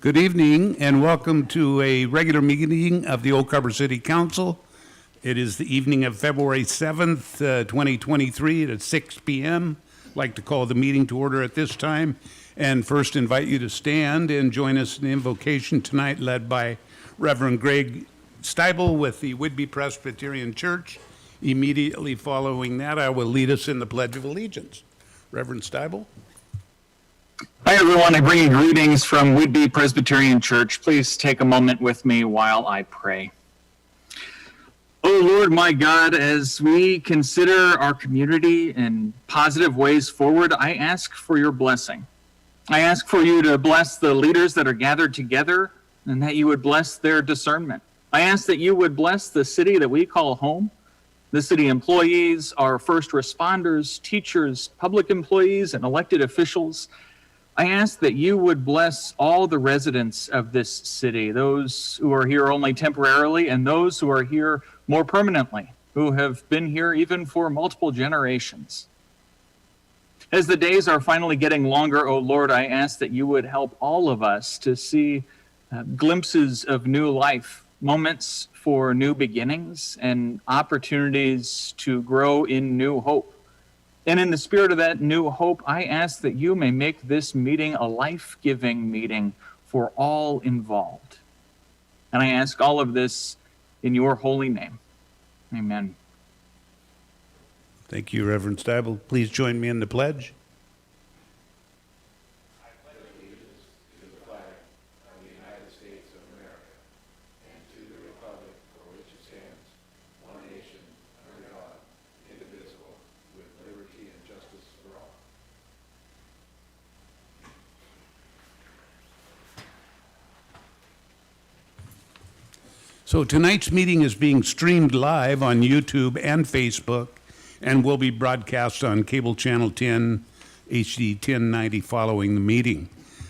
Good evening and welcome to a regular meeting of the Oak Harbor City Council. It is the evening of February 7th, 2023 at 6 p.m. I'd like to call the meeting to order at this time and first invite you to stand and join us in the invocation tonight led by Reverend Greg Steible with the Whidbey Presbyterian Church. Immediately following that, I will lead us in the Pledge of Allegiance. Reverend Steible. Hi, everyone. I bring you greetings from Whidbey Presbyterian Church. Please take a moment with me while I pray. Oh, Lord, my God, as we consider our community and positive ways forward, I ask for your blessing. I ask for you to bless the leaders that are gathered together and that you would bless their discernment. I ask that you would bless the city that we call home, the city employees, our first responders, teachers, public employees, and elected officials. I ask that you would bless all the residents of this city, those who are here only temporarily and those who are here more permanently, who have been here even for multiple generations. As the days are finally getting longer, oh Lord, I ask that you would help all of us to see glimpses of new life, moments for new beginnings, and opportunities to grow in new hope. And in the spirit of that new hope, I ask that you may make this meeting a life-giving meeting for all involved. And I ask all of this in your holy name. Amen. Thank you, Reverend Steible. Please join me in the pledge. I pledge allegiance to the flag of the United States of America and to the republic for which it stands, one nation, under God, indivisible, with liberty and justice for all. So tonight's meeting is being streamed live on YouTube and Facebook and will be broadcast on cable channel 10, HD 1090 following the meeting.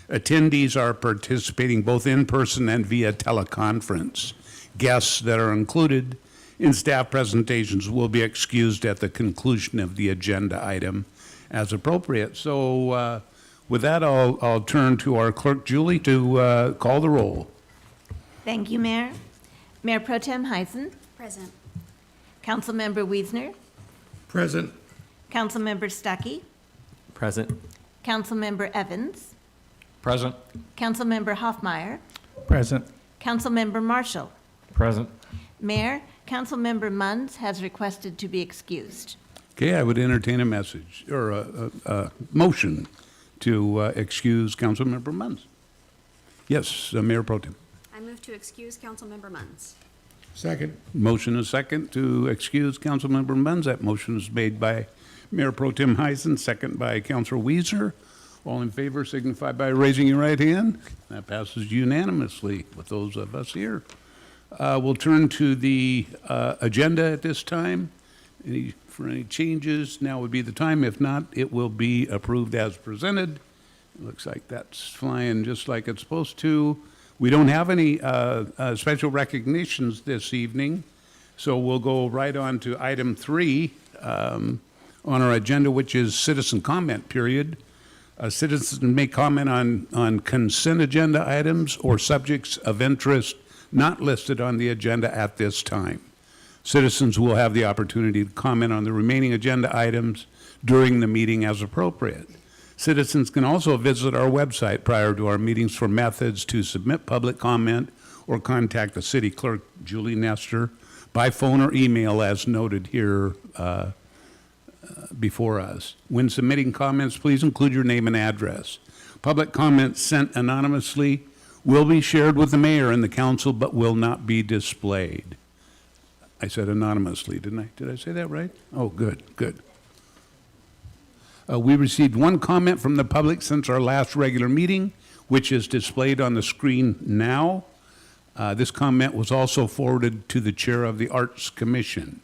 Attendees are participating both in person and via teleconference. Guests that are included in staff presentations will be excused at the conclusion of the agenda item as appropriate. So with that, I'll turn to our clerk, Julie, to call the roll. Thank you, Mayor. Mayor Pro Tem Heisen. Present. Councilmember Wiesner. Present. Councilmember Stuckey. Present. Councilmember Evans. Present. Councilmember Hoffmeyer. Present. Councilmember Marshall. Present. Mayor, Councilmember Munns has requested to be excused. Okay, I would entertain a message or a motion to excuse Councilmember Munns. Yes, Mayor Pro Tem. I move to excuse Councilmember Munns. Second. Motion is second to excuse Councilmember Munns. That motion is made by Mayor Pro Tem Heisen, second by Councilor Weezer. All in favor signify by raising your right hand. That passes unanimously with those of us here. We'll turn to the agenda at this time. For any changes, now would be the time. If not, it will be approved as presented. Looks like that's flying just like it's supposed to. We don't have any special recognitions this evening, so we'll go right on to item 3 on our agenda, which is citizen comment period. Citizens may comment on consent agenda items or subjects of interest not listed on the agenda at this time. Citizens will have the opportunity to comment on the remaining agenda items during the meeting as appropriate. Citizens can also visit our website prior to our meetings for methods to submit public comment or contact the city clerk, Julie Nestor, by phone or email as noted here before us. When submitting comments, please include your name and address. Public comments sent anonymously will be shared with the mayor and the council, but will not be displayed. I said anonymously, didn't I? Did I say that right? Oh, good, good. We received one comment from the public since our last regular meeting, which is displayed on the screen now. This comment was also forwarded to the chair of the Arts Commission.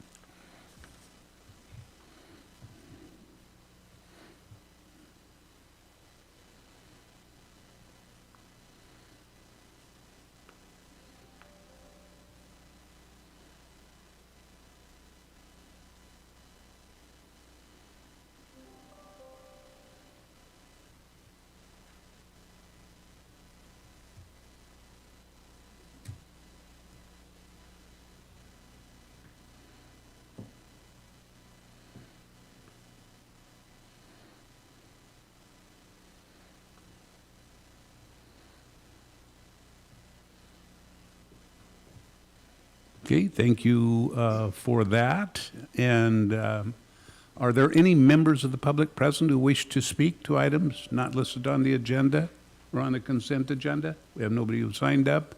Okay, thank you for that. And are there any members of the public present who wish to speak to items not listed on the agenda or on the consent agenda? We have nobody who signed up,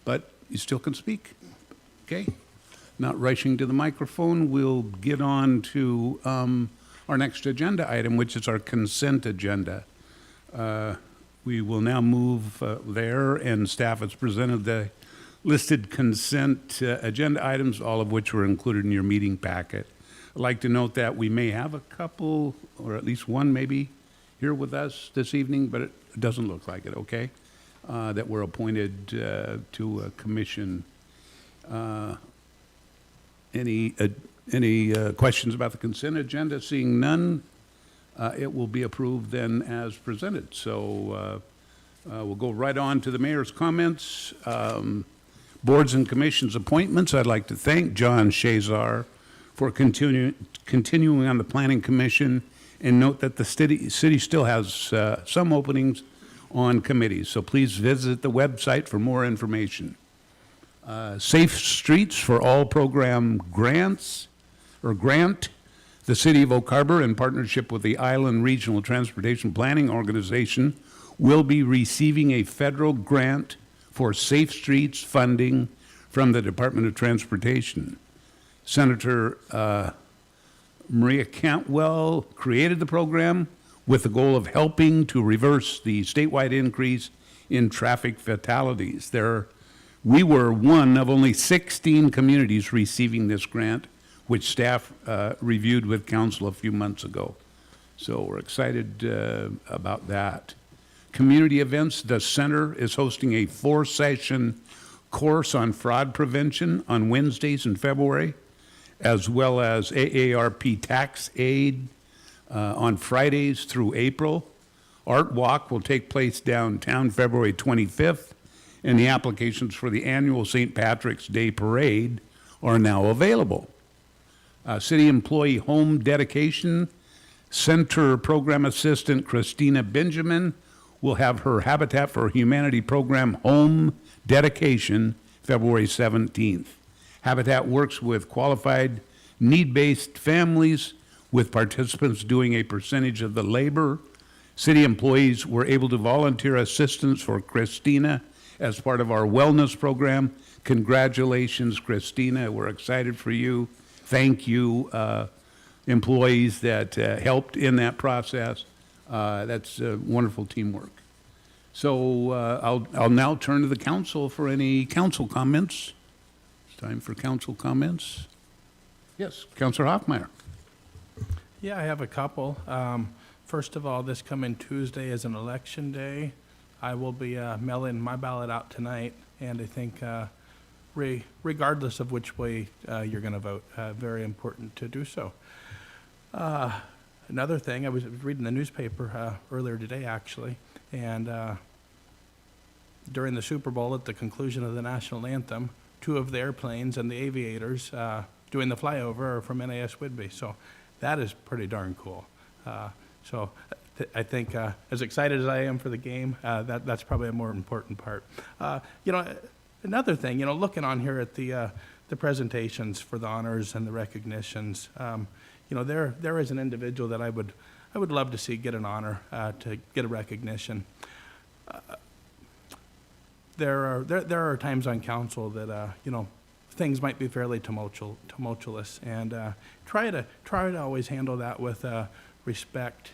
but you still can speak. Okay? Not rushing to the microphone, we'll get on to our next agenda item, which is our consent agenda. We will now move there, and staff has presented the listed consent agenda items, all of which were included in your meeting packet. I'd like to note that we may have a couple, or at least one maybe, here with us this evening, but it doesn't look like it, okay? That were appointed to a commission. Any questions about the consent agenda? Seeing none, it will be approved then as presented. So we'll go right on to the mayor's comments. Boards and commissions appointments. I'd like to thank John Chaszar for continuing on the Planning Commission, and note that the city still has some openings on committees. So please visit the website for more information. Safe Streets for All program grant. The City of Oak Harbor, in partnership with the Island Regional Transportation Planning Organization, will be receiving a federal grant for Safe Streets funding from the Department of Transportation. Senator Maria Cantwell created the program with the goal of helping to reverse the statewide increase in traffic fatalities. We were one of only 16 communities receiving this grant, which staff reviewed with council a few months ago. So we're excited about that. Community events. The center is hosting a 4-session course on fraud prevention on Wednesdays in February, as well as AARP tax aid on Fridays through April. Art Walk will take place downtown February 25th, and the applications for the annual St. Patrick's Day Parade are now available. City Employee Home Dedication Center Program Assistant Christina Benjamin will have her Habitat for Humanity program home dedication February 17th. Habitat works with qualified need-based families, with participants doing a percentage of the labor. City employees were able to volunteer assistance for Christina as part of our wellness program. Congratulations, Christina. We're excited for you. Thank you, employees that helped in that process. That's wonderful teamwork. So I'll now turn to the council for any council comments. It's time for council comments. Yes, Councilor Hoffmeyer. Yeah, I have a couple. First of all, this coming Tuesday is an election day. I will be mailing my ballot out tonight, and I think regardless of which way you're going to vote, very important to do so. Another thing, I was reading the newspaper earlier today, actually, and during the Super Bowl, at the conclusion of the national anthem, 2 of the airplanes and the aviators doing the flyover are from NAS Whidbey. So that is pretty darn cool. I think as excited as I am for the game, that's probably a more important part. Another thing, looking on here at the presentations for the honors and the recognitions, there is an individual that I would love to see get an honor, to get a recognition. There are times on council that things might be fairly tumultuous, and try to always handle that with respect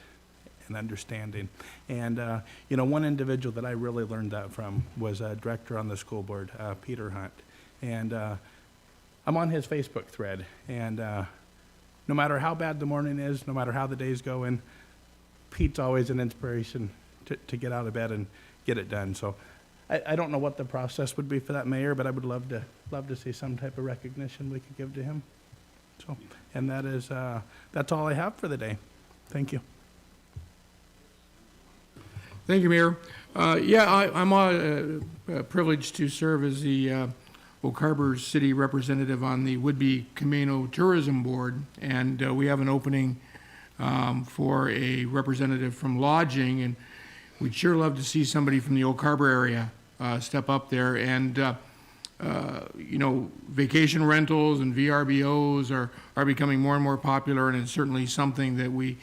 and understanding. And one individual that I really learned that from was a director on the school board, Peter Hunt, and I'm on his Facebook thread, and no matter how bad the morning is, no matter how the day's going, Pete's always an inspiration to get out of bed and get it done. So I don't know what the process would be for that mayor, but I would love to see some type of recognition we could give to him. So, and that's all I have for the day. Thank you. Thank you, Mayor. I'm privileged to serve as the Oak Harbor City representative on the Whidbey Camino Tourism Board, and we have an opening for a representative from lodging, and we'd sure love to see somebody from the Oak Harbor area step up there. And vacation rentals and VRBOs are becoming more and more popular, and it's certainly something that we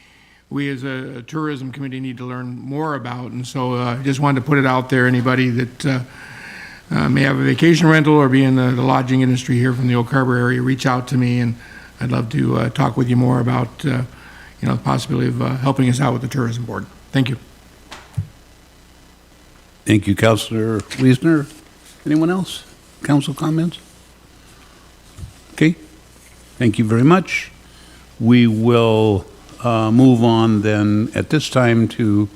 as a tourism committee need to learn more about. And so I just wanted to put it out there, anybody that may have a vacation rental or be in the lodging industry here from the Oak Harbor area, reach out to me, and I'd love to talk with you more about the possibility of helping us out with the tourism board. Thank you. Thank you, Councilor Wiesner. Anyone else? Council comments? Okay, thank you very much. We will move on then at this time to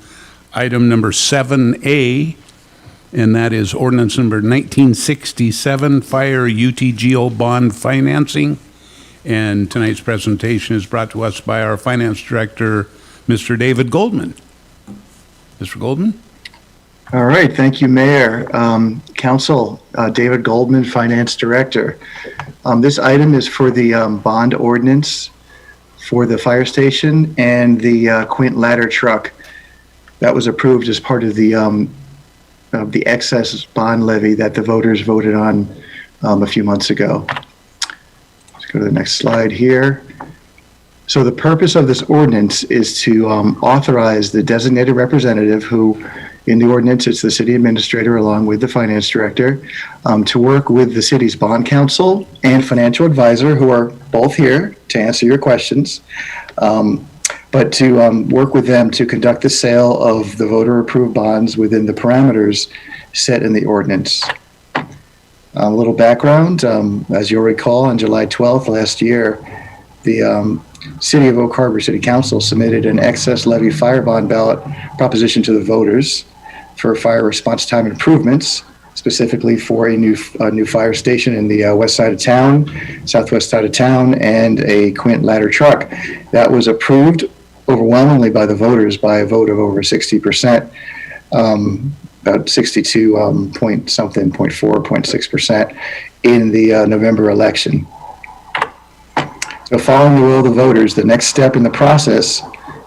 item number 7A, and that is ordinance number 1967, fire UTGO bond financing. And tonight's presentation is brought to us by our finance director, Mr. David Goldman. Mr. Goldman? All right, thank you, Mayor. Council, David Goldman, Finance Director. This item is for the bond ordinance for the fire station and the Quint ladder truck that was approved as part of the excess bond levy that the voters voted on a few months ago. Let's go to the next slide here. So the purpose of this ordinance is to authorize the designated representative, who in the ordinance it's the city administrator along with the finance director, to work with the city's bond counsel and financial advisor, who are both here to answer your questions, but to work with them to conduct the sale of the voter approved bonds within the parameters set in the ordinance. A little background, as you'll recall, on July 12th last year, the City of Oak Harbor City Council submitted an excess levy fire bond ballot proposition to the voters for fire response time improvements, specifically for a new fire station in the west side of town, southwest side of town, and a Quint ladder truck. That was approved overwhelmingly by the voters by a vote of over 60%, about 62 point something, 0.6% in the November election. So following the will of the voters, the next step in the process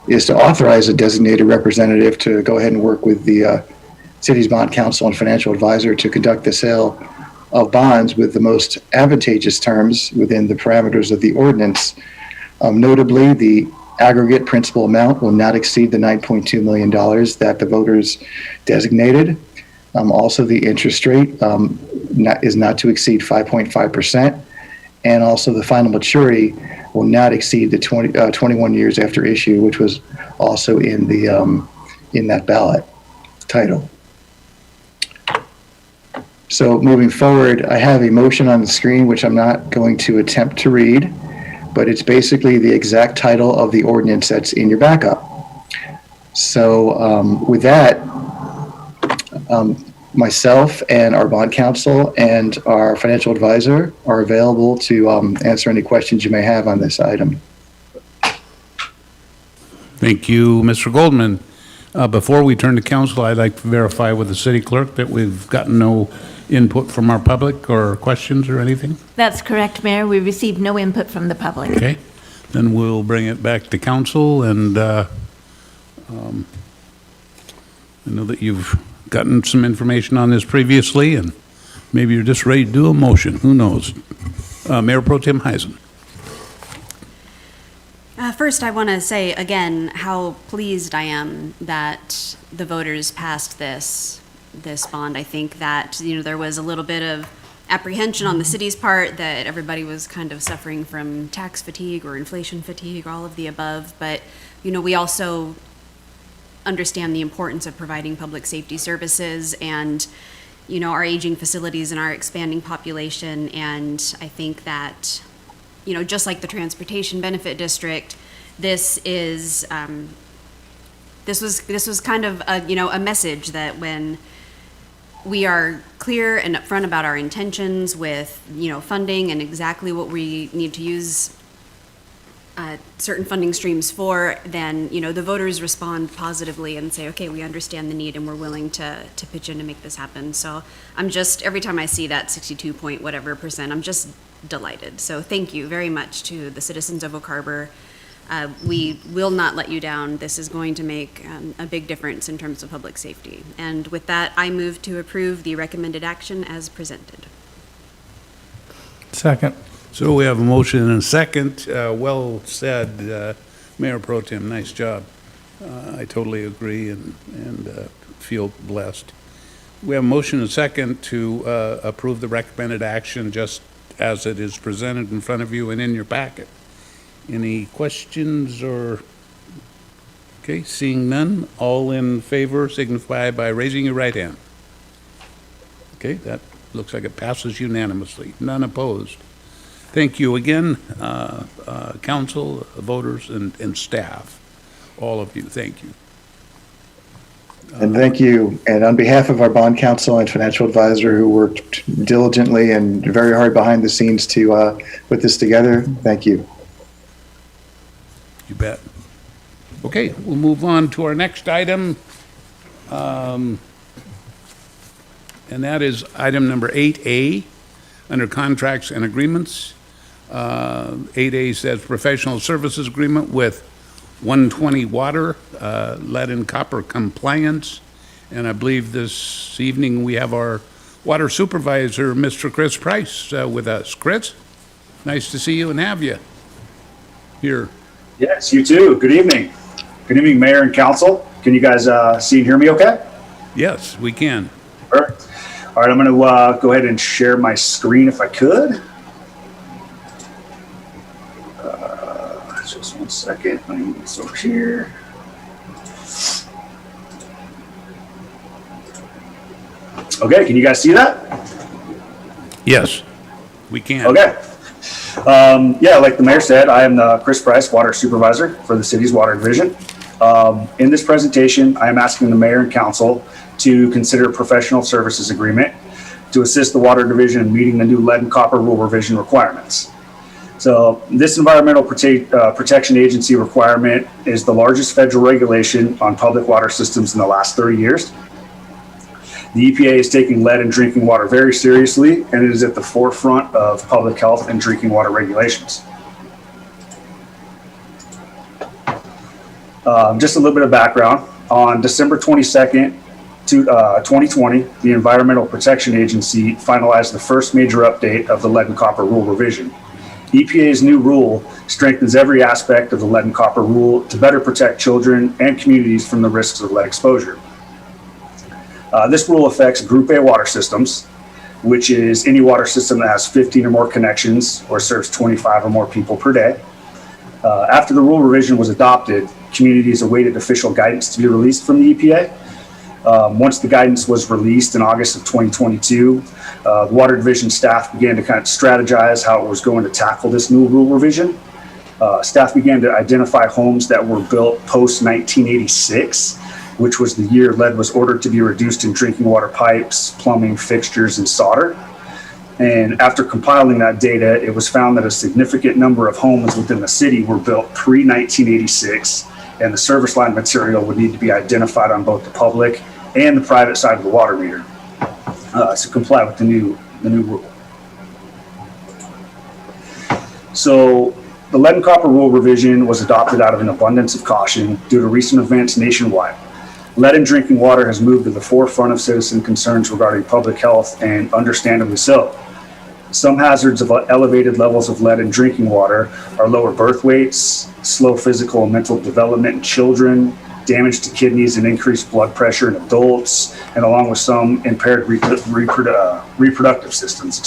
is to authorize a designated representative to go ahead and work with the city's bond counsel and financial advisor to conduct the sale of bonds with the most advantageous terms within the parameters of the ordinance. Notably, the aggregate principal amount will not exceed the $9.2 million that the voters designated. Also, the interest rate is not to exceed 5.5%. And also the final maturity will not exceed the 21 years after issue, which was also in the in that ballot title. So moving forward, I have a motion on the screen, which I'm not going to attempt to read, but it's basically the exact title of the ordinance that's in your backup. So with that, myself and our bond counsel and our financial advisor are available to answer any questions you may have on this item. Thank you, Mr. Goldman. Before we turn to council, I'd like to verify with the city clerk that we've gotten no input from our public or questions or anything. That's correct, Mayor. We received no input from the public. Okay, then we'll bring it back to council, and I know that you've gotten some information on this previously, and maybe you're just ready to do a motion. Who knows? Mayor Pro Tem Heisen. First, I want to say again how pleased I am that the voters passed this bond. I think that there was a little bit of apprehension on the city's part that everybody was kind of suffering from tax fatigue or inflation fatigue, all of the above. But we also understand the importance of providing public safety services and our aging facilities and our expanding population. And I think that just like the Transportation Benefit District, this was kind of a message that when we are clear and upfront about our intentions with funding and exactly what we need to use certain funding streams for, then the voters respond positively and say, okay, we understand the need and we're willing to pitch in to make this happen. So I'm just, every time I see that 62 point whatever %, I'm just delighted. So thank you very much to the citizens of Oak Harbor. We will not let you down. This is going to make a big difference in terms of public safety. And with that, I move to approve the recommended action as presented. Second. So we have a motion and a second. Well said, Mayor Pro Tem, nice job. I totally agree and feel blessed. We have a motion and a second to approve the recommended action just as it is presented in front of you and in your packet. Any questions or, okay, seeing none, all in favor signify by raising your right hand. Okay, that looks like it passes unanimously, none opposed. Thank you again, council, voters, and staff, all of you, thank you. And thank you. And on behalf of our bond counsel and financial advisor who worked diligently and very hard behind the scenes to put this together, thank you. You bet. Okay, we'll move on to our next item. And that is item number 8A, under contracts and agreements. 8A says professional services agreement with 120 Water, lead and copper compliance. And I believe this evening we have our water supervisor, Mr. Chris Price, with us. Chris, nice to see you and have you here. Yes, you too. Good evening. Good evening, Mayor and Council. Can you guys see and hear me okay? Yes, we can. Perfect. All right, I'm going to go ahead and share my screen if I could. Just one second. Let me move this over here. Okay, can you guys see that? Yes, we can. Okay. Yeah, like the mayor said, I am the Chris Price, Water Supervisor for the city's Water Division. In this presentation, I am asking the mayor and council to consider a professional services agreement to assist the Water Division in meeting the new lead and copper rule revision requirements. So this Environmental Protection Agency requirement is the largest federal regulation on public water systems in the last 30 years. The EPA is taking lead in drinking water very seriously, and it is at the forefront of public health and drinking water regulations. Just a little bit of background. On December 22nd, 2020, the Environmental Protection Agency finalized the first major update of the lead and copper rule revision. EPA's new rule strengthens every aspect of the lead and copper rule to better protect children and communities from the risks of lead exposure. This rule affects Group A water systems, which is any water system that has 15 or more connections or serves 25 or more people per day. After the rule revision was adopted, communities awaited official guidance to be released from the EPA. Once the guidance was released in August of 2022, the Water Division staff began to kind of strategize how it was going to tackle this new rule revision. Staff began to identify homes that were built post-1986, which was the year lead was ordered to be reduced in drinking water pipes, plumbing, fixtures, and solder. And after compiling that data, it was found that a significant number of homes within the city were built pre-1986, and the service line material would need to be identified on both the public and the private side of the water meter to comply with the new rule. So the lead and copper rule revision was adopted out of an abundance of caution due to recent events nationwide. Lead in drinking water has moved to the forefront of citizen concerns regarding public health, and understandably so. Some hazards of elevated levels of lead in drinking water are lower birth weights, slow physical and mental development in children, damage to kidneys and increased blood pressure in adults, and along with some impaired reproductive systems,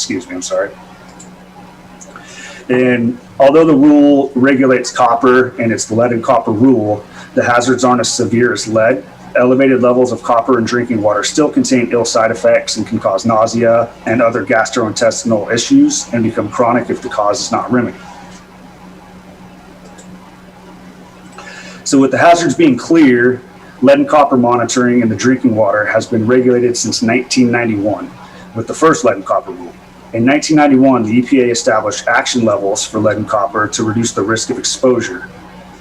And although the rule regulates copper and it's the lead and copper rule, the hazards aren't as severe as lead. Elevated levels of copper in drinking water still contain ill side effects and can cause nausea and other gastrointestinal issues and become chronic if the cause is not remedied. So with the hazards being clear, lead and copper monitoring in the drinking water has been regulated since 1991 with the first lead and copper rule. In 1991, the EPA established action levels for lead and copper to reduce the risk of exposure.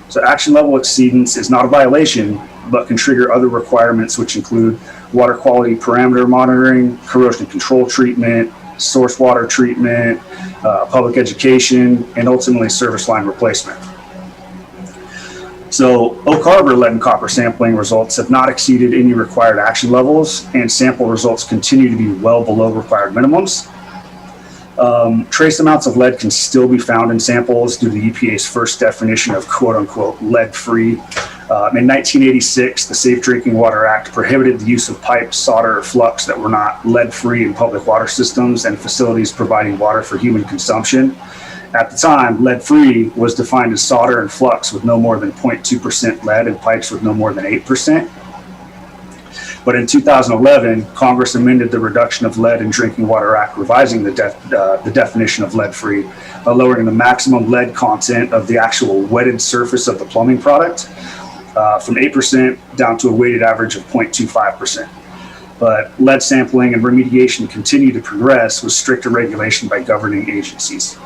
So action level exceedance is not a violation, but can trigger other requirements, which include water quality parameter monitoring, corrosion control treatment, source water treatment, public education, and ultimately service line replacement. So Oak Harbor lead and copper sampling results have not exceeded any required action levels, and sample results continue to be well below required minimums. Trace amounts of lead can still be found in samples due to the EPA's first definition of quote-unquote lead-free. In 1986, the Safe Drinking Water Act prohibited the use of pipes, solder, or flux that were not lead-free in public water systems and facilities providing water for human consumption. At the time, lead-free was defined as solder and flux with no more than 0.2% lead and pipes with no more than 8%. But in 2011, Congress amended the Reduction of Lead in Drinking Water Act, revising the definition of lead-free by lowering the maximum lead content of the actual wetted surface of the plumbing product from 8% down to a weighted average of 0.25%. But lead sampling and remediation continue to progress with stricter regulation by governing agencies.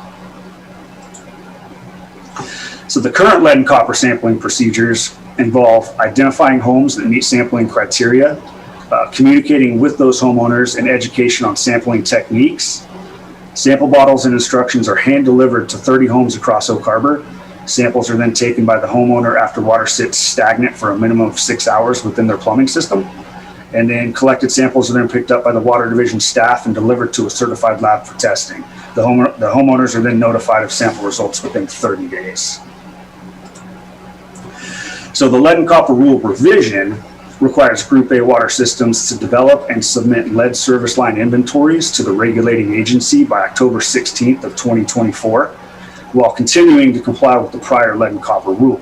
So the current lead and copper sampling procedures involve identifying homes that meet sampling criteria, communicating with those homeowners, and education on sampling techniques. Sample bottles and instructions are hand-delivered to 30 homes across Oak Harbor. Samples are then taken by the homeowner after water sits stagnant for a minimum of 6 hours within their plumbing system. And then collected samples are then picked up by the Water Division staff and delivered to a certified lab for testing. The homeowners are then notified of sample results within 30 days. So the lead and copper rule revision requires Group A water systems to develop and submit lead service line inventories to the regulating agency by October 16th of 2024, while continuing to comply with the prior lead and copper rule.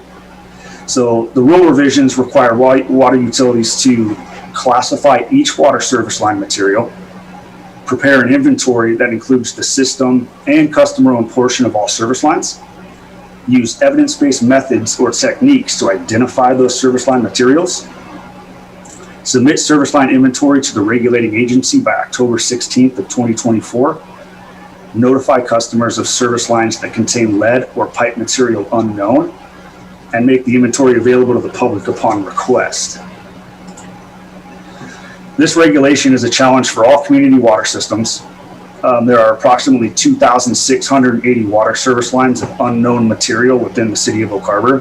So the rule revisions require water utilities to classify each water service line material, prepare an inventory that includes the system and customer-owned portion of all service lines, use evidence-based methods or techniques to identify those service line materials, submit service line inventory to the regulating agency by October 16th of 2024, notify customers of service lines that contain lead or pipe material unknown, and make the inventory available to the public upon request. This regulation is a challenge for all community water systems. There are approximately 2,680 water service lines of unknown material within the city of Oak Harbor.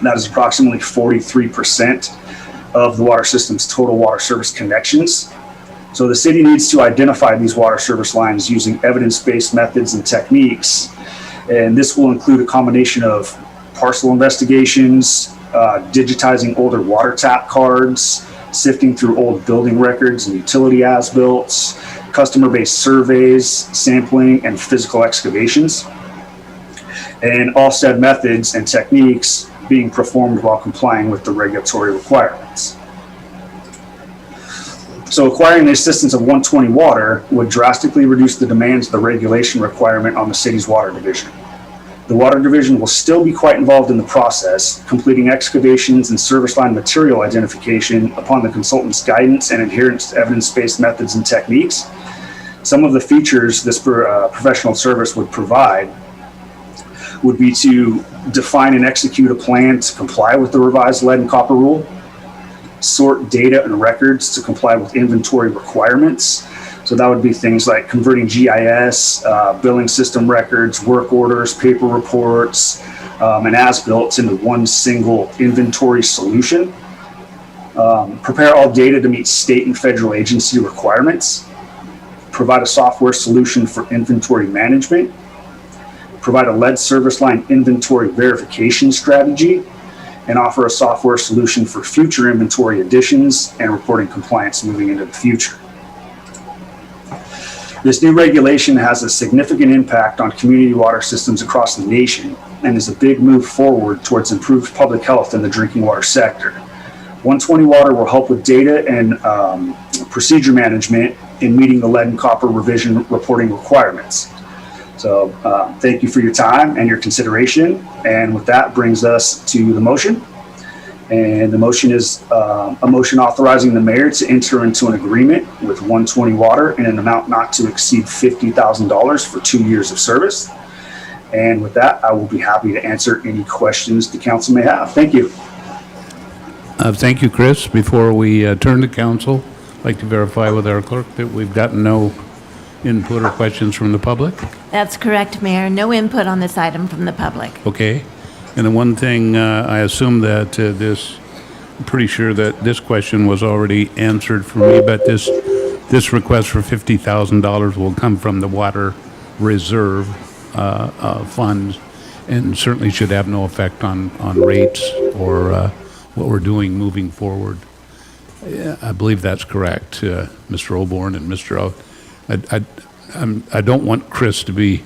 That is approximately 43% of the water system's total water service connections. So the city needs to identify these water service lines using evidence-based methods and techniques. And this will include a combination of parcel investigations, digitizing older water tap cards, sifting through old building records and utility as-built, customer-based surveys, sampling, and physical excavations. And all said methods and techniques being performed while complying with the regulatory requirements. So acquiring the assistance of 120 Water would drastically reduce the demands of the regulation requirement on the city's water division. The Water Division will still be quite involved in the process, completing excavations and service line material identification upon the consultant's guidance and adherence to evidence-based methods and techniques. Some of the features this professional service would provide would be to define and execute a plan to comply with the revised lead and copper rule, sort data and records to comply with inventory requirements. So that would be things like converting GIS, billing system records, work orders, paper reports, and as-built into one single inventory solution. Prepare all data to meet state and federal agency requirements. Provide a software solution for inventory management. Provide a lead service line inventory verification strategy, and offer a software solution for future inventory additions and reporting compliance moving into the future. This new regulation has a significant impact on community water systems across the nation and is a big move forward towards improved public health in the drinking water sector. 120 Water will help with data and procedure management in meeting the lead and copper revision reporting requirements. So thank you for your time and your consideration. And with that brings us to the motion. And the motion is a motion authorizing the mayor to enter into an agreement with 120 Water in an amount not to exceed $50,000 for 2 years of service. And with that, I will be happy to answer any questions the council may have. Thank you. Thank you, Chris. Before we turn to council, I'd like to verify with our clerk that we've gotten no input or questions from the public. That's correct, Mayor. No input on this item from the public. Okay. And the one thing, I assume that I'm pretty sure that this question was already answered for me, but this request for $50,000 will come from the water reserve funds, and certainly should have no effect on rates or what we're doing moving forward. Yeah, I believe that's correct, Mr. Oborn and Mr. O. I don't want Chris to be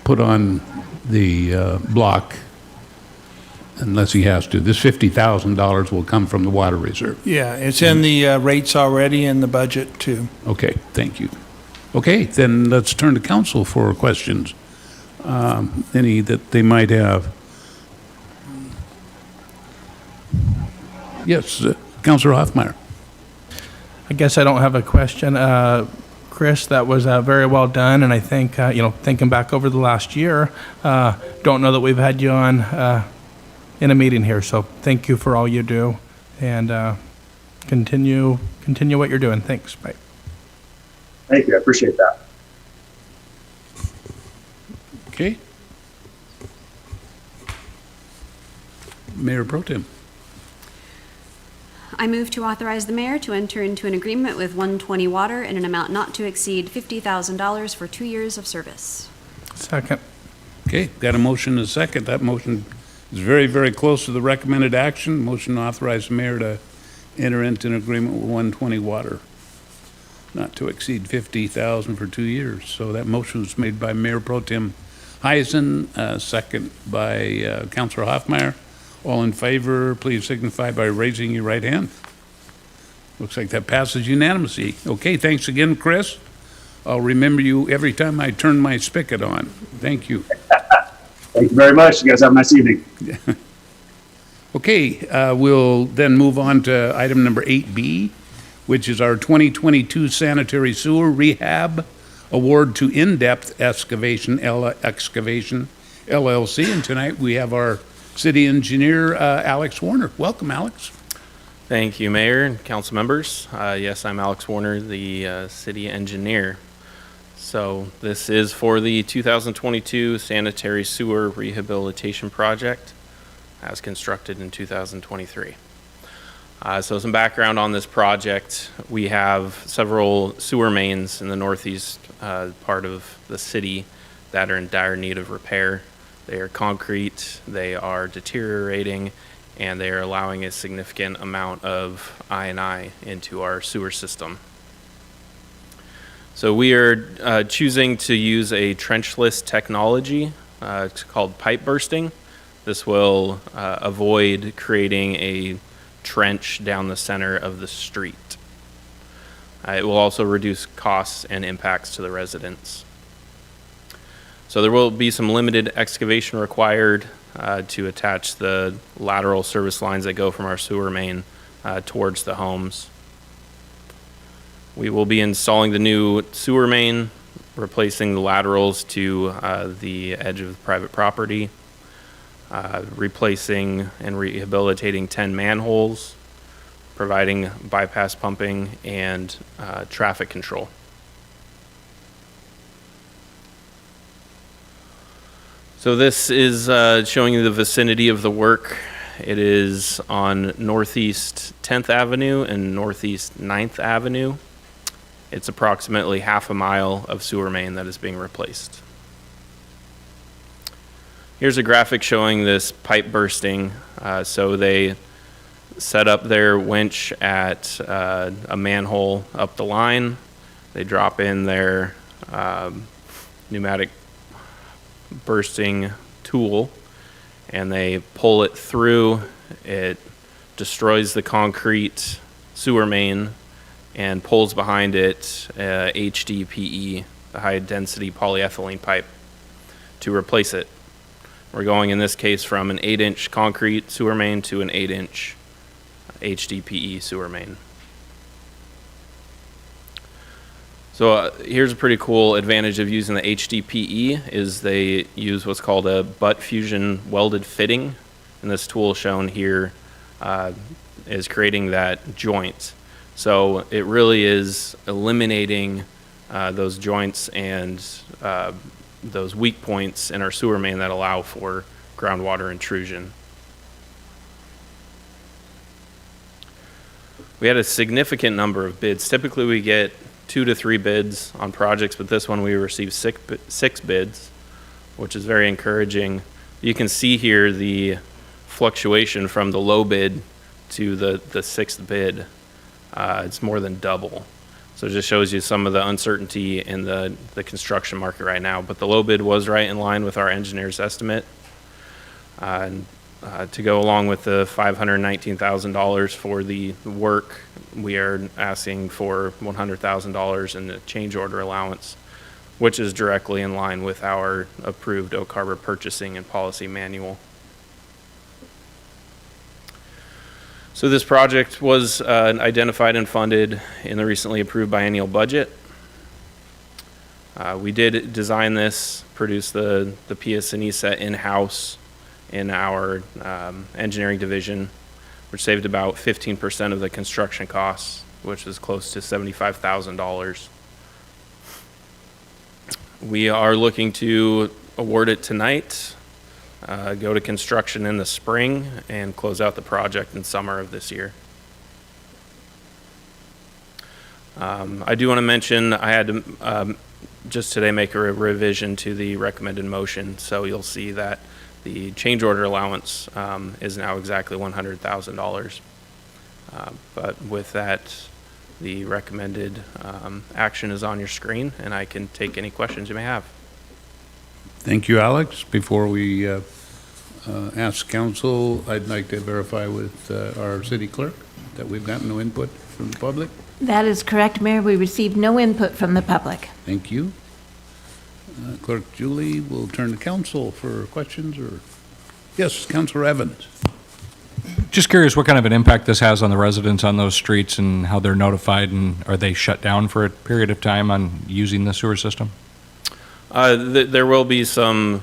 put on the block unless he has to. This $50,000 will come from the water reserve. Yeah, it's in the rates already in the budget too. Okay, thank you. Okay, then let's turn to council for questions, any that they might have. Yes, Councilor Hoffmeyer. I guess I don't have a question. Chris, that was very well done, and I think, thinking back over the last year, don't know that we've had you on in a meeting here, so thank you for all you do, and continue what you're doing. Thanks. Bye. Thank you. I appreciate that. Okay. Mayor Pro Tem. I move to authorize the mayor to enter into an agreement with 120 Water in an amount not to exceed $50,000 for 2 years of service. Second. Okay, got a motion and a second. That motion is very, very close to the recommended action. Motion to authorize the mayor to enter into an agreement with 120 Water, not to exceed $50,000 for 2 years. So that motion was made by Mayor Pro Tem Heisen, second by Councilor Hoffmeyer. All in favor, please signify by raising your right hand. Looks like that passes unanimously. Okay, thanks again, Chris. I'll remember you every time I turn my spigot on. Thank you. Thank you very much. You guys have a nice evening. Okay, we'll then move on to item number 8B, which is our 2022 Sanitary Sewer Rehab Award to In-Depth Excavation LLC. And tonight we have our city engineer, Alex Warner. Welcome, Alex. Thank you, Mayor and council members. Yes, I'm Alex Warner, the city engineer. So this is for the 2022 Sanitary Sewer Rehabilitation Project as constructed in 2023. So some background on this project. We have several sewer mains in the northeast part of the city that are in dire need of repair. They are concrete, they are deteriorating, and they are allowing a significant amount of I&I into our sewer system. So we are choosing to use a trenchless technology. It's called pipe bursting. This will avoid creating a trench down the center of the street. It will also reduce costs and impacts to the residents. So there will be some limited excavation required to attach the lateral service lines that go from our sewer main towards the homes. We will be installing the new sewer main, replacing the laterals to the edge of private property, replacing and rehabilitating 10 manholes, providing bypass pumping and traffic control. So this is showing you the vicinity of the work. It is on Northeast 10th Avenue and Northeast 9th Avenue. It's approximately half a mile of sewer main that is being replaced. Here's a graphic showing this pipe bursting. So they set up their winch at a manhole up the line. They drop in their pneumatic bursting tool and they pull it through. It destroys the concrete sewer main and pulls behind it HDPE, the high density polyethylene pipe, to replace it. We're going in this case from an 8-inch concrete sewer main to an 8-inch HDPE sewer main. So here's a pretty cool advantage of using the HDPE is they use what's called a butt fusion welded fitting. And this tool shown here is creating that joint. So it really is eliminating those joints and those weak points in our sewer main that allow for groundwater intrusion. We had a significant number of bids. Typically we get 2 to 3 bids on projects, but this one we received 6 bids, which is very encouraging. You can see here the fluctuation from the low bid to the 6th bid. It's more than double. So it just shows you some of the uncertainty in the construction market right now. But the low bid was right in line with our engineer's estimate. To go along with the $519,000 for the work, we are asking for $100,000 in the change order allowance, which is directly in line with our approved Oak Harbor purchasing and policy manual. So this project was identified and funded in the recently approved biennial budget. We did design this, produce the PS&E set in-house in our engineering division, which saved about 15% of the construction costs, which is close to $75,000. We are looking to award it tonight, go to construction in the spring, and close out the project in summer of this year. I do want to mention I had to just today make a revision to the recommended motion, so you'll see that the change order allowance is now exactly $100,000. But with that, the recommended action is on your screen, and I can take any questions you may have. Thank you, Alex. Before we ask council, I'd like to verify with our city clerk that we've gotten no input from the public. That is correct, Mayor. We received no input from the public. Thank you. Clerk Julie will turn to council for questions or, yes, Councilor Evans. Just curious what kind of an impact this has on the residents on those streets and how they're notified, and are they shut down for a period of time on using the sewer system? There will be some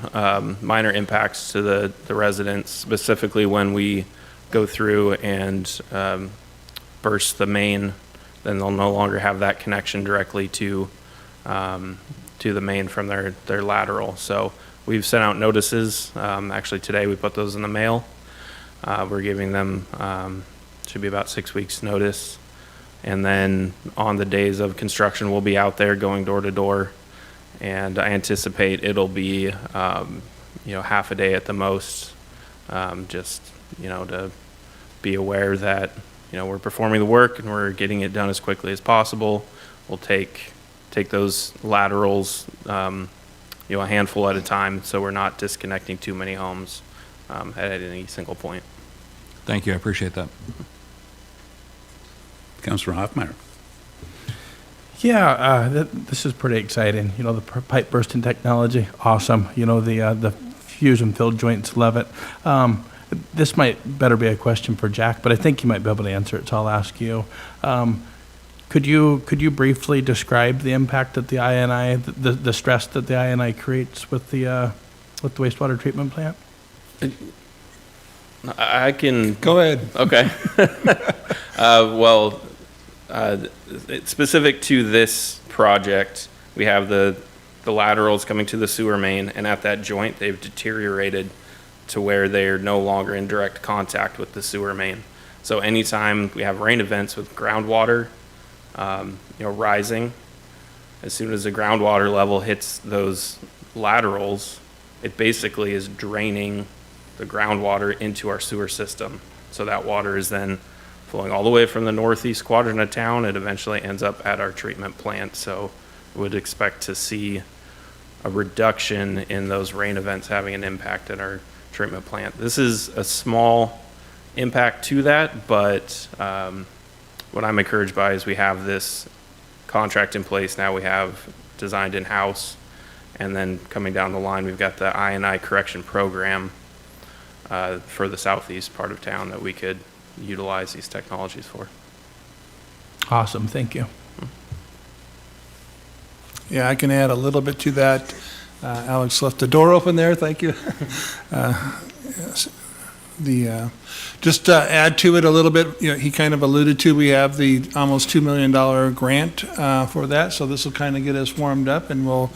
minor impacts to the residents, specifically when we go through and burst the main. Then they'll no longer have that connection directly to the main from their lateral. So we've sent out notices. Actually today we put those in the mail. We're giving them, should be about 6 weeks notice. And then on the days of construction, we'll be out there going door to door. And I anticipate it'll be, half a day at the most, just, to be aware that, we're performing the work and we're getting it done as quickly as possible. We'll take those laterals, a handful at a time, so we're not disconnecting too many homes at any single point. Thank you, I appreciate that. Councilor Hoffmeyer. Yeah, this is pretty exciting. The pipe bursting technology, awesome. The fuse and fill joints, love it. This might better be a question for Jack, but I think you might be able to answer it, so I'll ask you. Could you briefly describe the impact that the INI, the stress that the INI creates with the wastewater treatment plant? I can. Go ahead. Okay. It's specific to this project. We have the laterals coming to the sewer main, and at that joint, they've deteriorated to where they're no longer in direct contact with the sewer main. So anytime we have rain events with groundwater, rising, as soon as the groundwater level hits those laterals, it basically is draining the groundwater into our sewer system. So that water is then flowing all the way from the northeast quadrant of town. It eventually ends up at our treatment plant. So we would expect to see a reduction in those rain events having an impact at our treatment plant. This is a small impact to that, but what I'm encouraged by is we have this contract in place now. We have designed in-house, and then coming down the line, we've got the INI correction program for the southeast part of town that we could utilize these technologies for. Awesome, thank you. Yeah, I can add a little bit to that. Alex left the door open there, thank you. Yes. Just to add to it a little bit, he kind of alluded to, we have the almost $2 million grant for that, so this will kind of get us warmed up, and we'll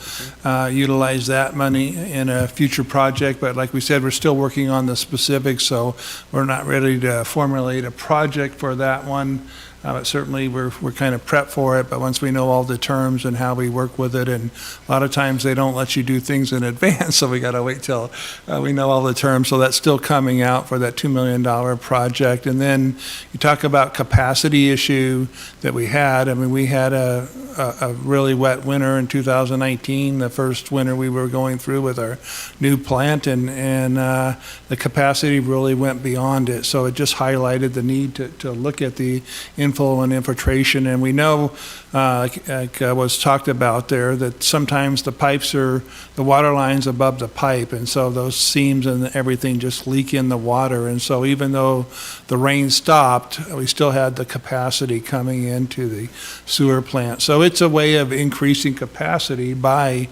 utilize that money in a future project. But like we said, we're still working on the specifics, so we're not ready to formulate a project for that one Certainly, we're kind of prepped for it, but once we know all the terms and how we work with it, and a lot of times they don't let you do things in advance, so we got to wait till we know all the terms. So that's still coming out for that $2 million project. And then you talk about capacity issue that we had. I mean, we had a really wet winter in 2019, the first winter we were going through with our new plant, and the capacity really went beyond it. So it just highlighted the need to look at the inflow and infiltration. And we know, like was talked about there, that sometimes the pipes are, the water line's above the pipe, and so those seams and everything just leak in the water. And so even though the rain stopped, we still had the capacity coming into the sewer plant. So it's a way of increasing capacity by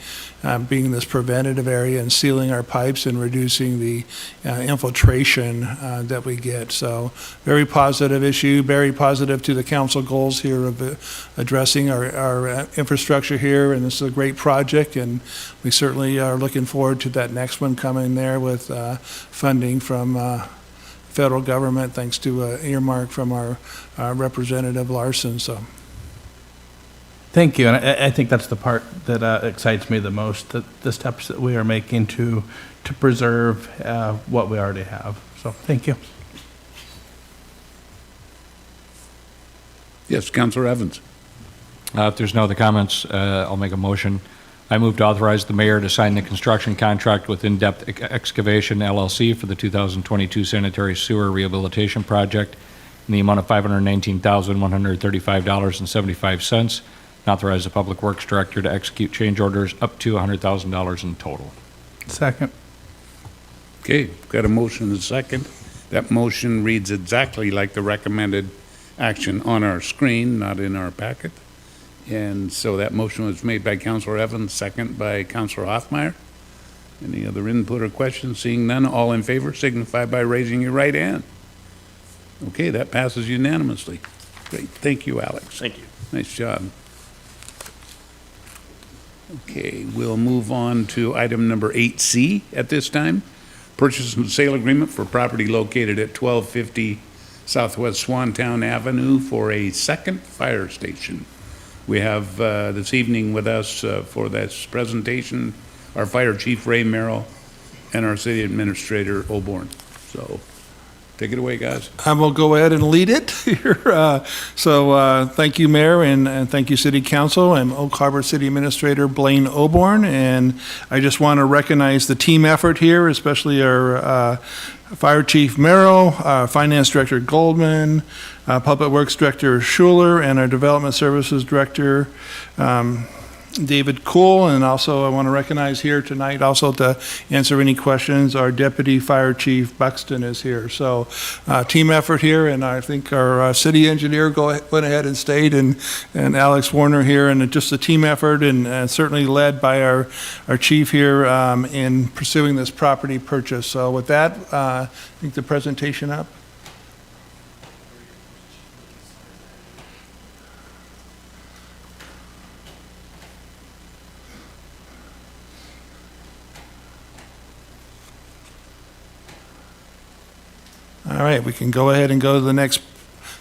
being this preventative area and sealing our pipes and reducing the infiltration that we get. So very positive issue, very positive to the council goals here of addressing our infrastructure here, and this is a great project, and we certainly are looking forward to that next one coming there with funding from federal government, thanks to earmark from our Representative Larson. So. Thank you, and I think that's the part that excites me the most, the steps that we are making to preserve what we already have. So, thank you. Yes, Councilor Evans. If there's no other comments, I'll make a motion. I move to authorize the mayor to sign the construction contract with In-Depth Excavation LLC for the 2022 Sanitary Sewer Rehabilitation Project in the amount of $519,135.75. Authorize the Public Works Director to execute change orders up to $100,000 in total. Second. Okay, got a motion and a second. That motion reads exactly like the recommended action on our screen, not in our packet. And so that motion was made by Councilor Evans, second by Councilor Hoffmeyer. Any other input or questions? Seeing none, all in favor signify by raising your right hand. Okay, that passes unanimously. Great, thank you, Alex. Thank you. Nice job. Okay, we'll move on to item number 8C at this time. Purchase and sale agreement for property located at 1250 Southwest Swantown Avenue for a second fire station. We have this evening with us for this presentation our Fire Chief Ray Merrill and our City Administrator Oborn. So take it away, guys. I will go ahead and lead it here. Thank you, Mayor, and thank you, City Council. I'm Oak Harbor City Administrator Blaine Oborn, and I just want to recognize the team effort here, especially our Fire Chief Merrill, our Finance Director Goldman, Public Works Director Schuler, and our Development Services Director David Cool. And also I want to recognize here tonight also to answer any questions, our Deputy Fire Chief Buxton is here. So team effort here, and I think our city engineer went ahead and stayed, and Alex Warner here, and just a team effort, and certainly led by our chief here in pursuing this property purchase. So with that, I think the presentation up. All right, we can go ahead and go to the next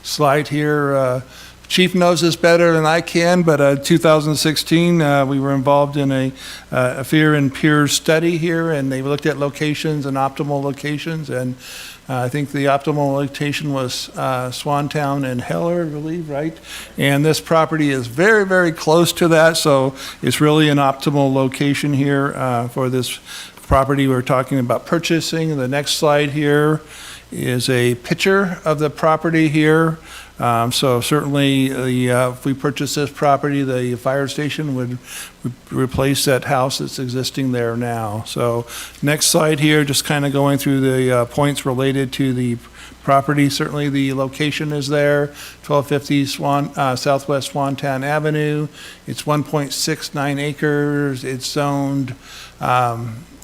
slide here. Chief knows this better than I can, but 2016, we were involved in a fear and peer study here, and they looked at locations and optimal locations, and I think the optimal location was Swantown and Heller, I believe, right? And this property is very, very close to that, so it's really an optimal location here for this property we're talking about purchasing. The next slide here is a picture of the property here. So certainly, if we purchase this property, the fire station would replace that house that's existing there now. So next slide here, just kind of going through the points related to the property. Certainly the location is there, 1250 Southwest Swantown Avenue. It's 1.69 acres. It's zoned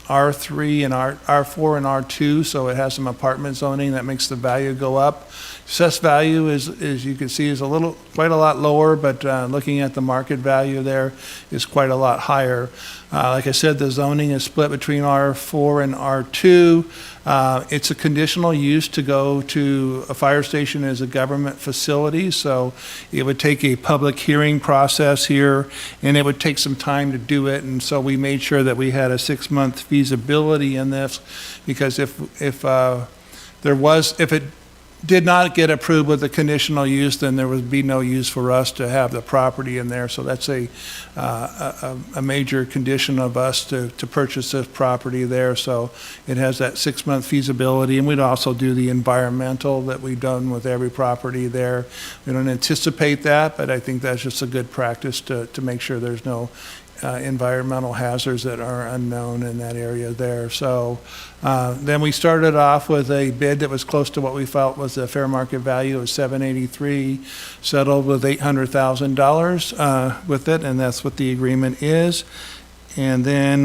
R3 and R4 and R2, so it has some apartment zoning that makes the value go up. Assessed value is you can see, is quite a lot lower, but looking at the market value there is quite a lot higher. Like I said, the zoning is split between R4 and R2. It's a conditional use to go to a fire station as a government facility, so it would take a public hearing process here, and it would take some time to do it, and so we made sure that we had a 6-month feasibility in this, because if it did not get approved with the conditional use, then there would be no use for us to have the property in there. So that's a major condition of us to purchase this property there. So it has that 6-month feasibility, and we'd also do the environmental that we've done with every property there. We don't anticipate that, but I think that's just a good practice to make sure there's no environmental hazards that are unknown in that area there. So then we started off with a bid that was close to what we felt was the fair market value of $783, settled with $800,000 with it, and that's what the agreement is. And then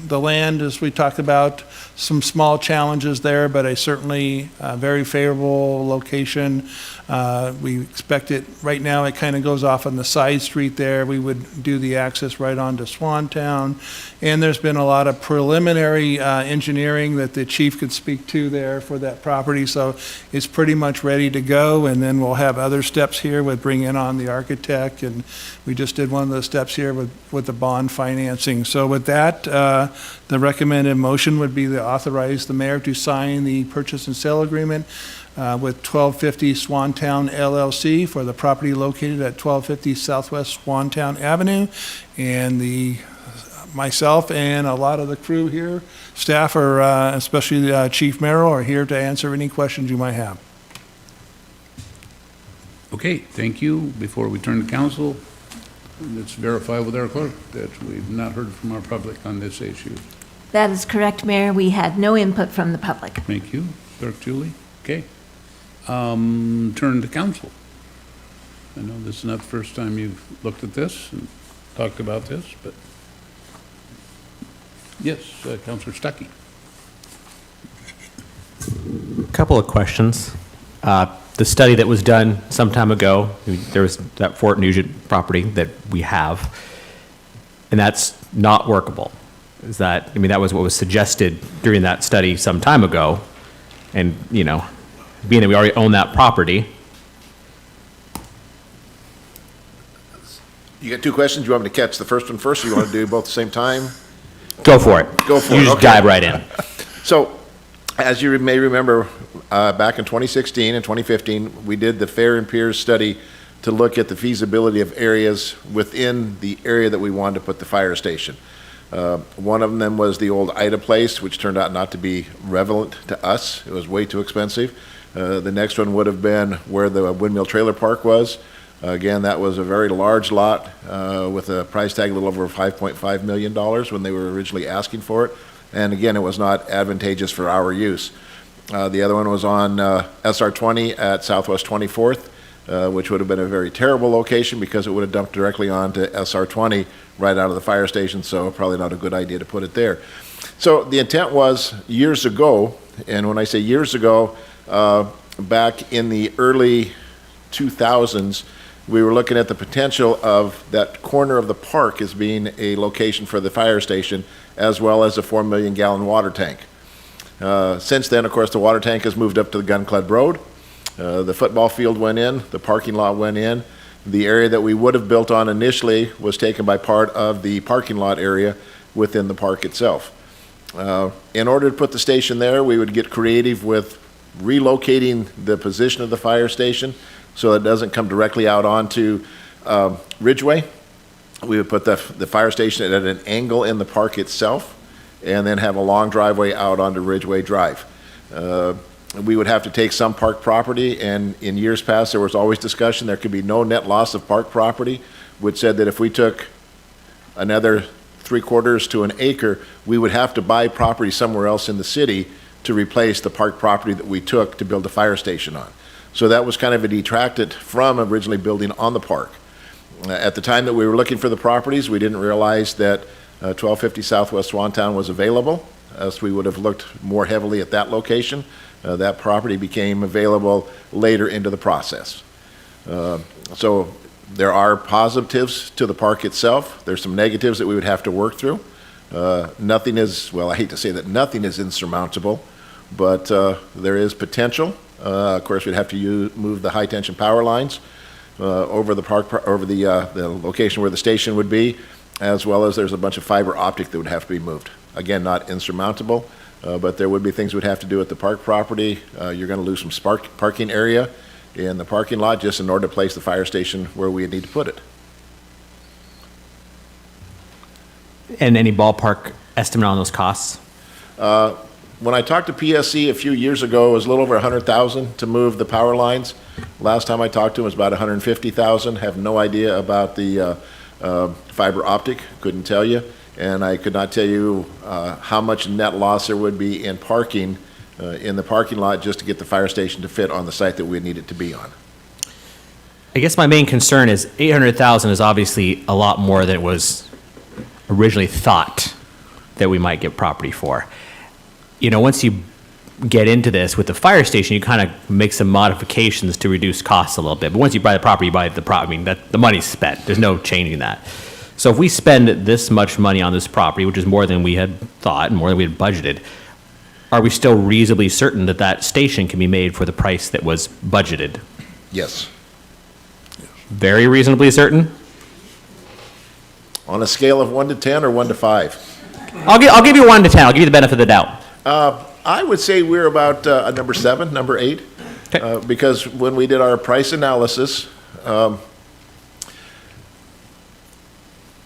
the land, as we talked about, some small challenges there, but a certainly very favorable location. We expect it, right now it kind of goes off on the side street there. We would do the access right onto Swantown. And there's been a lot of preliminary engineering that the chief could speak to there for that property. So it's pretty much ready to go. And then we'll have other steps here with bringing on the architect. And we just did one of the steps here with the bond financing. So with that, the recommended motion would be to authorize the mayor to sign the purchase and sale agreement with 1250 Swantown LLC for the property located at 1250 Southwest Swantown Avenue. And myself and a lot of the crew here, staff, are, especially Chief Merrill, are here to answer any questions you might have. Okay, thank you. Before we turn to council, let's verify with our clerk that we've not heard from our public on this issue. That is correct, Mayor. We had no input from the public. Thank you. Clerk Julie? Okay. Turn to council. I know this is not the first time you've looked at this and talked about this, but yes, Councilor Stuckey. A couple of questions. The study that was done some time ago, there was that Fort Nugent property that we have, and that's not workable. That was what was suggested during that study some time ago, and, being that we already own that property. You got two questions. You want me to catch the first one first, or you want to do both at the same time? Go for it. Go for it. You just Okay. dive right in. So, as you may remember, back in 2016 and 2015, we did the Fair and Peers study to look at the feasibility of areas within the area that we wanted to put the fire station. One of them was the old Ida place, which turned out not to be relevant to us. It was way too expensive. The next one would have been where the Windmill Trailer Park was. Again, that was a very large lot with a price tag a little over $5.5 million when they were originally asking for it. And again, it was not advantageous for our use. The other one was on SR 20 at Southwest 24th, which would have been a very terrible location because it would have dumped directly onto SR 20 right out of the fire station, so probably not a good idea to put it there. So the intent was years ago, and when I say years ago, back in the early 2000s, we were looking at the potential of that corner of the park as being a location for the fire station, as well as a 4 million gallon water tank. Since then, of course, the water tank has moved up to the Gun Club Road. The football field went in, the parking lot went in. The area that we would have built on initially was taken by part of the parking lot area within the park itself. In order to put the station there, we would get creative with relocating the position of the fire station so it doesn't come directly out onto Ridgeway. We would put the fire station at an angle in the park itself and then have a long driveway out onto Ridgeway Drive. We would have to take some park property, and in years past there was always discussion there could be no net loss of park property, which said that if we took another 3/4 to an acre, we would have to buy property somewhere else in the city to replace the park property that we took to build a fire station on. So that was kind of a detracted from originally building on the park. At the time that we were looking for the properties, we didn't realize that 1250 Southwest Swantown was available, else we would have looked more heavily at that location. That property became available later into the process. So there are positives to the park itself. There's some negatives that we would have to work through. Nothing is, well, I hate to say that nothing is insurmountable, but there is potential. Of course, we'd have to move the high-tension power lines over the location where the station would be, as well as there's a bunch of fiber optic that would have to be moved. Again, not insurmountable, but there would be things we'd have to do at the park property. You're going to lose some parking area in the parking lot just in order to place the fire station where we need to put it. And any ballpark estimate on those costs? When I talked to PSC a few years ago, it was a little over 100,000 to move the power lines. Last time I talked to him, it was about 150,000. Have no idea about the fiber optic, couldn't tell you. And I could not tell you how much net loss there would be in parking in the parking lot just to get the fire station to fit on the site that we need it to be on. I guess my main concern is 800,000 is obviously a lot more than it was originally thought that we might get property for. You know, once you get into this with the fire station, you kind of make some modifications to reduce costs a little bit. But once you buy the property, you buy the property. I mean, the money's spent. There's no changing that. So if we spend this much money on this property, which is more than we had thought and more than we had budgeted, are we still reasonably certain that that station can be made for the price that was budgeted? Yes. Very reasonably certain? On a scale of 1 to 10 or 1 to 5? I'll give you 1 to 10. I'll give you the benefit of the doubt. I would say we're about a number 7, number 8, because when we did our price analysis, how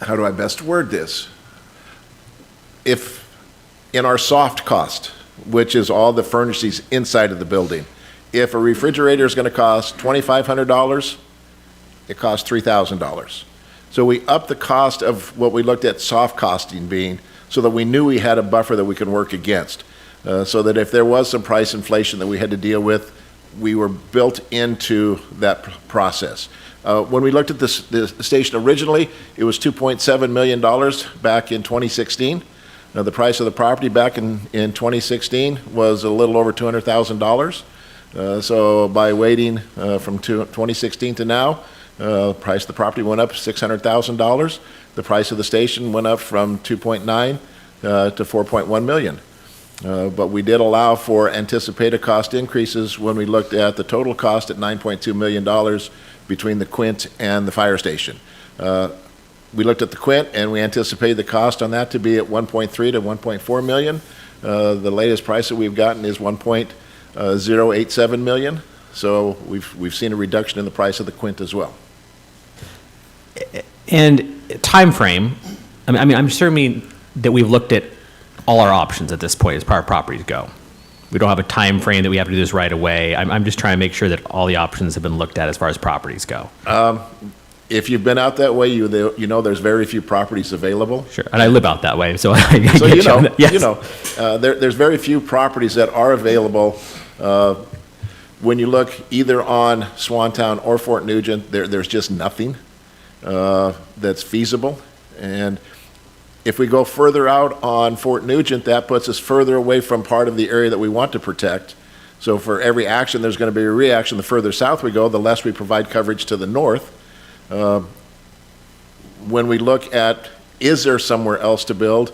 do I best word this? If in our soft cost, which is all the furnishings inside of the building, if a refrigerator is going to cost $2,500, it costs $3,000. So we upped the cost of what we looked at soft costing being, so that we knew we had a buffer that we could work against. So that if there was some price inflation that we had to deal with, we were built into that process. When we looked at the station originally, it was $2.7 million back in 2016. Now, the price of the property back in 2016 was a little over $200,000. So by waiting from 2016 to now, price of the property went up $600,000. The price of the station went up from 2.9 to 4.1 million. But we did allow for anticipated cost increases when we looked at the total cost at $9.2 million between the Quint and the fire station. We looked at the Quint and we anticipated the cost on that to be at 1.3 to 1.4 million. The latest price that we've gotten is 1.087 million. So we've seen a reduction in the price of the Quint as well. And time frame, I mean, I'm assuming that we've looked at all our options at this point as far as properties go. We don't have a time frame that we have to do this right away. I'm just trying to make sure that all the options have been looked at as far as properties go. If you've been out that way, you know there's very few properties available. Sure, and I live out that way, so I so get you on that. Yes. There's very few properties that are available. When you look either on Swantown or Fort Nugent, there's just nothing that's feasible. And if we go further out on Fort Nugent, that puts us further away from part of the area that we want to protect. So for every action, there's going to be a reaction. The further south we go, the less we provide coverage to the north. When we look at, is there somewhere else to build?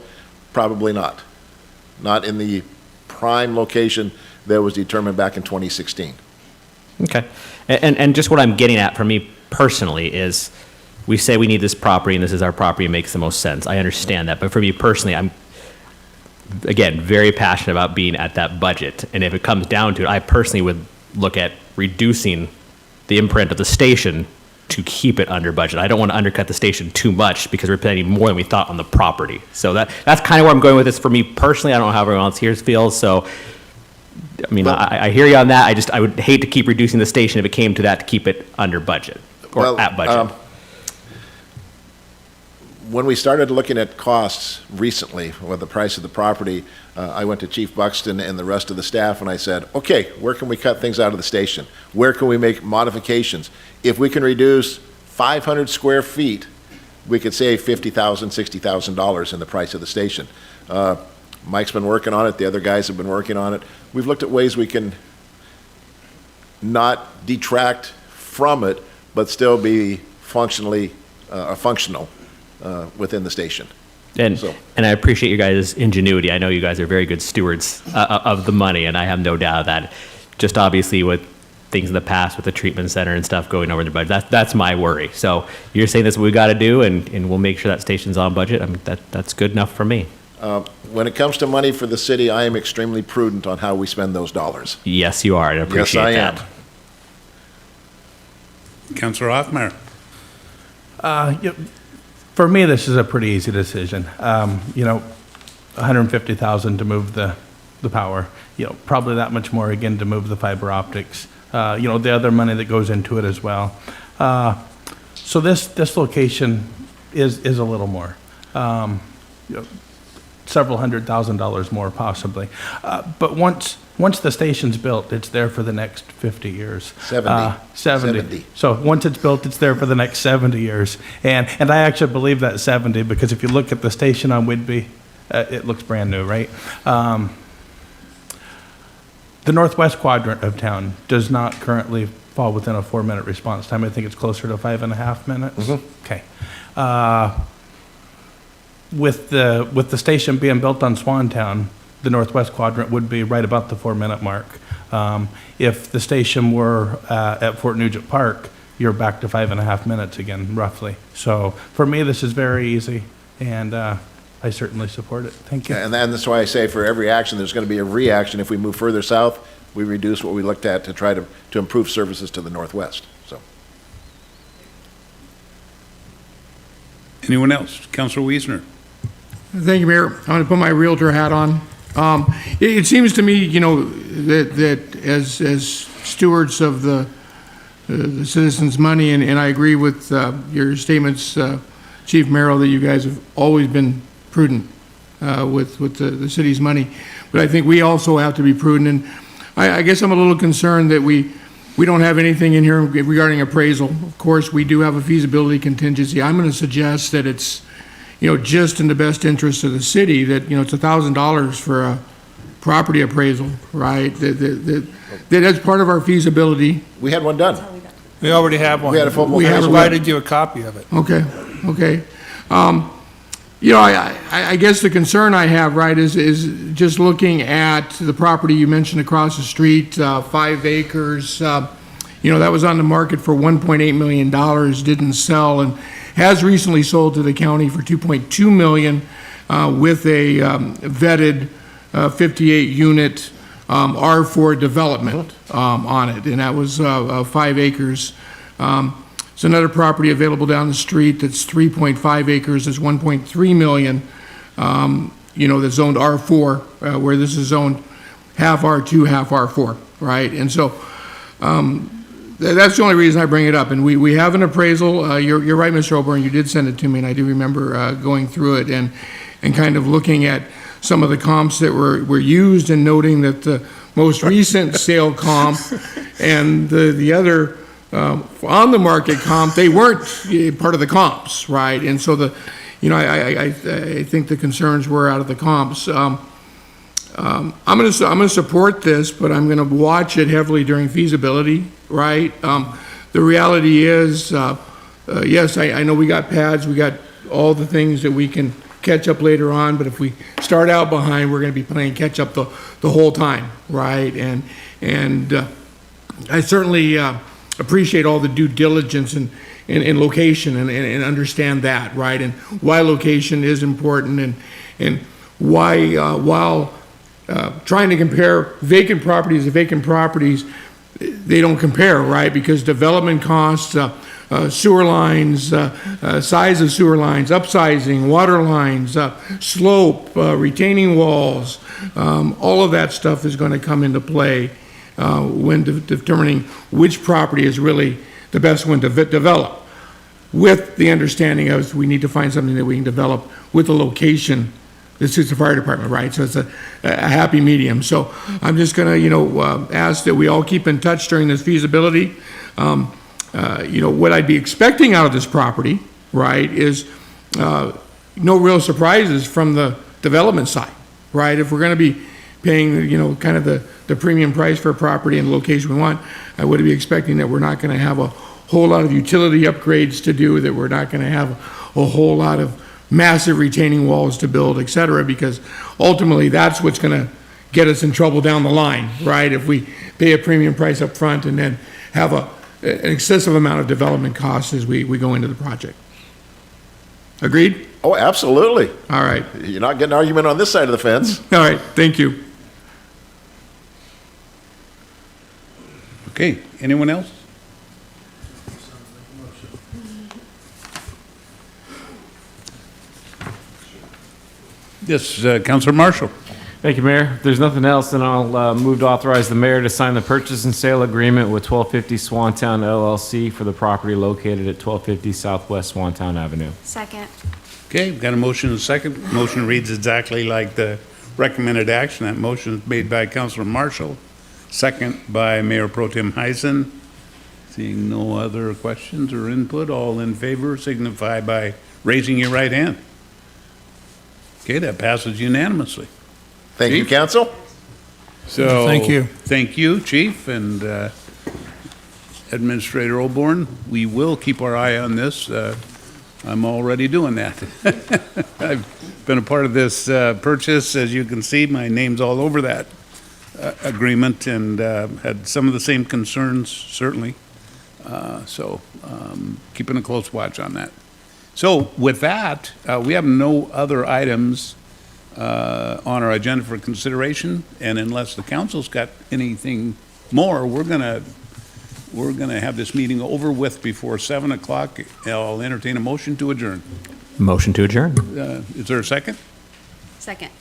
Probably not. Not in the prime location that was determined back in 2016. Okay. And just what I'm getting at for me personally is, we say we need this property and this is our property, it makes the most sense. I understand that. But for me personally, I'm, again, very passionate about being at that budget. And if it comes down to it, I personally would look at reducing the imprint of the station to keep it under budget. I don't want to undercut the station too much because we're paying more than we thought on the property. So that's kind of where I'm going with this. For me personally, I don't know how everyone else here feels. So, I mean, I hear you on that. I would hate to keep reducing the station if it came to that, to keep it under budget or at budget. When we started looking at costs recently with the price of the property, I went to Chief Buxton and the rest of the staff and I said, okay, where can we cut things out of the station? Where can we make modifications? If we can reduce 500 square feet, we could save $50,000, $60,000 in the price of the station. Mike's been working on it. The other guys have been working on it. We've looked at ways we can not detract from it, but still be functional within the station. And I appreciate you guys' ingenuity. I know you guys are very good stewards of the money, and I have no doubt of that. Just obviously with things in the past with the treatment center and stuff going over the budget, that's my worry. So you're saying that's what we got to do, and we'll make sure that station's on budget. I mean, that's good enough for me. When it comes to money for the city, I am extremely prudent on how we spend those dollars. Yes, you are. I appreciate that. Yes, I am. Councillor Hoffmeyer. For me, this is a pretty easy decision. $150,000 to move the power, probably that much more again to move the fiber optics, the other money that goes into it as well. So this location is a little more, several $100,000 more possibly. But once the station's built, it's there for the next 50 years. 70. So once it's built, it's there for the next 70 years. And I actually believe that 70, because if you look at the station on Whidbey, it looks brand new, right? The northwest quadrant of town does not currently fall within a 4-minute response time. I think it's closer to 5.5 minutes. Mm-hmm. Okay. With the station being built on Swantown, the northwest quadrant would be right about the 4-minute mark. If the station were at Fort Nugent Park, you're back to 5.5 minutes again, roughly. So for me, this is very easy, and I certainly support it. Thank you. And that's why I say for every action, there's going to be a reaction. If we move further south, we reduce what we looked at to try to improve services to the northwest. So. Anyone else? Councillor Wiesner. Thank you, Mayor. I'm going to put my realtor hat on. It seems to me, that as stewards of the citizens' money, and I agree with your statements, Chief Merrill, that you guys have always been prudent with the city's money. But I think we also have to be prudent. And I guess I'm a little concerned that we don't have anything in here regarding appraisal. Of course, we do have a feasibility contingency. I'm going to suggest that it's, just in the best interest of the city, that, it's $1,000 for a property appraisal, right? That's part of our feasibility. We had one done. We already have one. We had a full. We have provided you a copy of it. Okay. I guess the concern I have, right, is just looking at the property you mentioned across the street, 5 acres. That was on the market for $1.8 million, didn't sell, and has recently sold to the county for $2.2 million with a vetted 58-unit R4 development on it, and that was 5 acres. It's another property available down the street that's 3.5 acres, that's 1.3 million, that's zoned R4, where this is zoned half R2, half R4, right? And so that's the only reason I bring it up. And we have an appraisal. You're right, Mr. Oborn, you did send it to me, and I do remember going through it and kind of looking at some of the comps that were used and noting that the most recent sale comp and the other on the market comp, they weren't part of the comps, right? And so I think the concerns were out of the comps. I'm going to support this, but I'm going to watch it heavily during feasibility, right? The reality is, yes, I know we got pads, we got all the things that we can catch up later on, but if we start out behind, we're going to be playing catch up the whole time, right? And I certainly appreciate all the due diligence and location and understand that, right? And why location is important and why, while trying to compare vacant properties to vacant properties, they don't compare, right? Because development costs, sewer lines, size of sewer lines, upsizing, water lines, slope, retaining walls, all of that stuff is going to come into play when determining which property is really the best one to develop, with the understanding of we need to find something that we can develop with a location that suits the fire department, right? So it's a happy medium. So I'm just going to, ask that we all keep in touch during this feasibility. What I'd be expecting out of this property, right, is no real surprises from the development side, right? If we're going to be paying, kind of the premium price for a property and the location we want, I would be expecting that we're not going to have a whole lot of utility upgrades to do, that we're not going to have a whole lot of massive retaining walls to build, et cetera, because ultimately that's what's going to get us in trouble down the line, right? If we pay a premium price up front and then have an excessive amount of development costs as we go into the project. Agreed? Oh, absolutely. All right. You're not getting an argument on this side of the fence. All right, thank you. Okay, anyone else? Yes, Councilor Marshall. Thank you, Mayor. If there's nothing else, then I'll move to authorize the mayor to sign the purchase and sale agreement with 1250 Swantown LLC for the property located at 1250 Southwest Swantown Avenue. Second. Okay, we've got a motion and a second. Motion reads exactly like the recommended action. That motion is made by Councilor Marshall, second by Mayor Pro Tem Heisen. Seeing no other questions or input, all in favor signify by raising your right hand. Okay, that passes unanimously. Thank you, council. So, Thank you. Thank you, Chief and Administrator Oborn. We will keep our eye on this. I'm already doing that. I've been a part of this purchase. As you can see, my name's all over that agreement and had some of the same concerns, certainly. So keeping a close watch on that. So with that, we have no other items on our agenda for consideration, and unless the council's got anything more, we're gonna have this meeting over with before 7 o'clock. I'll entertain a motion to adjourn. Motion to adjourn. Is there a second? Second.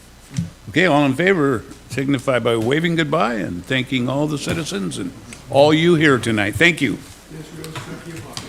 Okay, all in favor signify by waving goodbye and thanking all the citizens and all you here tonight. Thank you.